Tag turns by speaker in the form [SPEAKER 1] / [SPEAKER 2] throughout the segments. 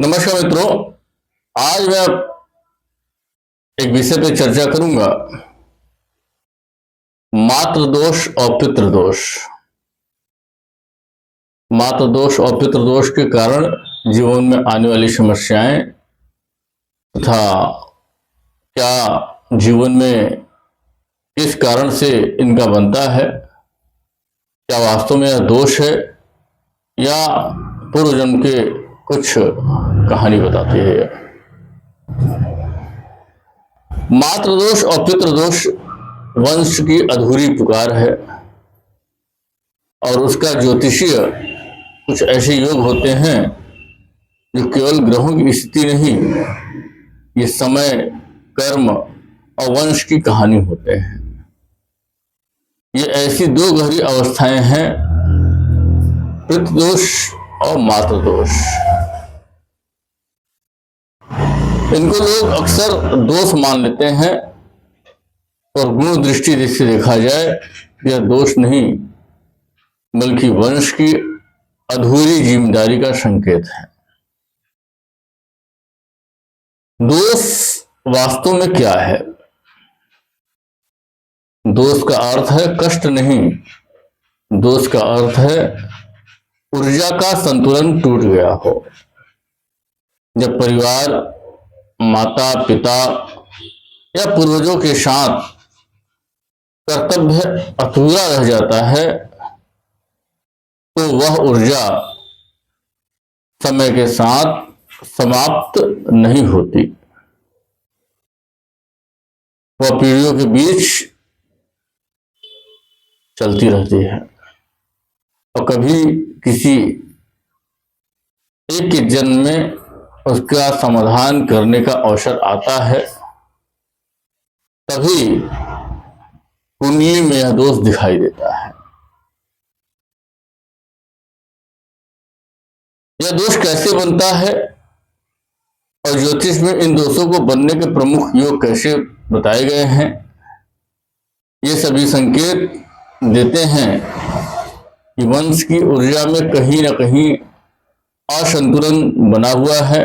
[SPEAKER 1] नमस्कार मित्रों। आज मैं एक विषय पे चर्चा करूंगा, मातृदोष और पितृदोष। मातृदोष और पितृदोष के कारण जीवन में आने वाली समस्याएं तथा क्या जीवन में किस कारण से इनका बनता है, क्या वास्तव में यह दोष है या पूर्व जन्म के कुछ कहानी बताती है। मातृदोष और पितृदोष वंश की अधूरी पुकार है और उसका ज्योतिषीय कुछ ऐसे योग होते हैं जो केवल ग्रहों की स्थिति नहीं, ये समय, कर्म और वंश की कहानी होते हैं। ये ऐसी दो गहरी अवस्थाएं हैं, पितृदोष और मातृदोष। इनको लोग अक्सर दोष मान लेते हैं और गुण दृष्टि से देखा जाए यह दोष नहीं बल्कि वंश की अधूरी जिम्मेदारी का संकेत है। दोष वास्तव में क्या है? दोष का अर्थ है कष्ट नहीं, दोष का अर्थ है ऊर्जा का संतुलन टूट गया हो। जब परिवार, माता पिता या पूर्वजों के साथ कर्तव्य अधूरा रह जाता है तो वह ऊर्जा समय के साथ समाप्त नहीं होती, वह पीढ़ियों के बीच चलती रहती है और कभी किसी एक के जन्म में उसका समाधान करने का अवसर आता है, तभी कुंडली में यह दोष दिखाई देता है। यह दोष कैसे बनता है और ज्योतिष में इन दोषों को बनने के प्रमुख योग कैसे बताए गए हैं, ये सभी संकेत देते हैं कि वंश की ऊर्जा में कहीं ना कहीं असंतुलन बना हुआ है।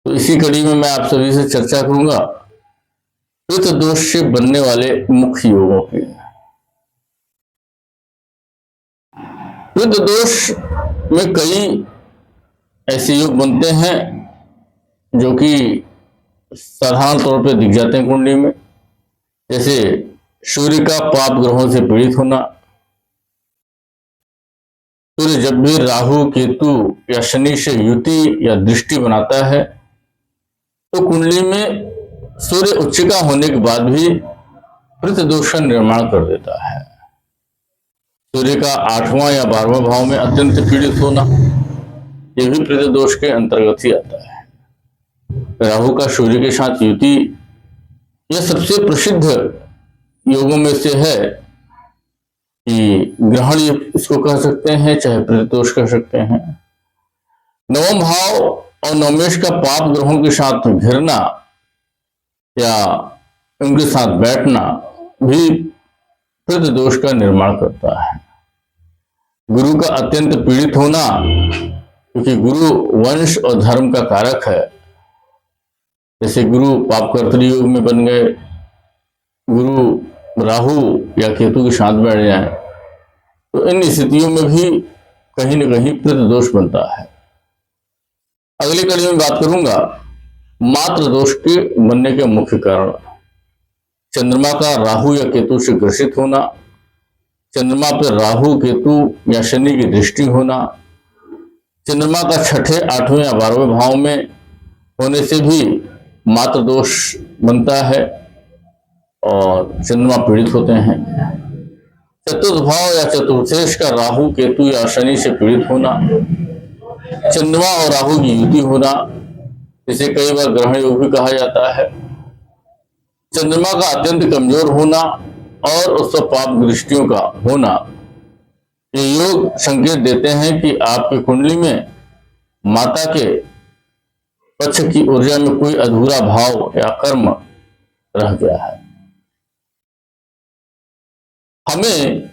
[SPEAKER 1] तो इसी कड़ी में मैं आप सभी से चर्चा करूंगा पितृदोष से बनने वाले मुख्य योगों की। पितृदोष में कई ऐसे योग बनते हैं जो कि साधारण तौर पर दिख जाते हैं कुंडली में, जैसे सूर्य का पाप ग्रहों से पीड़ित होना। सूर्य जब भी राहु, केतु या शनि से युति या दृष्टि बनाता है तो कुंडली में सूर्य उच्चिका होने के बाद भी पितृदोष का निर्माण कर देता है। सूर्य का 8वां या 12वां भाव में अत्यंत पीड़ित होना, यह भी पितृदोष के अंतर्गत ही आता है। राहु का सूर्य के साथ युति यह सबसे प्रसिद्ध योगों में से है कि ग्रहण इसको कह सकते हैं, चाहे पितृदोष कह सकते हैं। नवम भाव और नवमेश का पाप ग्रहों के साथ घिरना या उनके साथ बैठना भी पितृदोष का निर्माण करता है। गुरु का अत्यंत पीड़ित होना, क्योंकि गुरु वंश और धर्म का कारक है। जैसे गुरु पापकर्तृ योग में बन गए, गुरु राहु या केतु के साथ बैठ जाए तो इन स्थितियों में भी कहीं न कहीं पितृदोष बनता है। अगली कड़ी में बात करूंगा मातृदोष के बनने के मुख्य कारण। चंद्रमा का राहु या केतु से ग्रसित होना, चंद्रमा पर राहु, केतु या शनि की दृष्टि होना, चंद्रमा का 6ठे, 8वें या 12वें भाव में होने से भी मातृदोष बनता है और चंद्रमा पीड़ित होते हैं। चतुर्थ भाव या चतुर्थेश का राहु, केतु या शनि से पीड़ित होना, चंद्रमा और राहु की युति होना, इसे कई बार ग्रहण योग भी कहा जाता है। चंद्रमा का अत्यंत कमजोर होना और उस पर पाप दृष्टियों का होना, ये योग संकेत देते हैं कि आपकी कुंडली में माता के पक्ष की ऊर्जा में कोई अधूरा भाव या कर्म रह गया है। हमें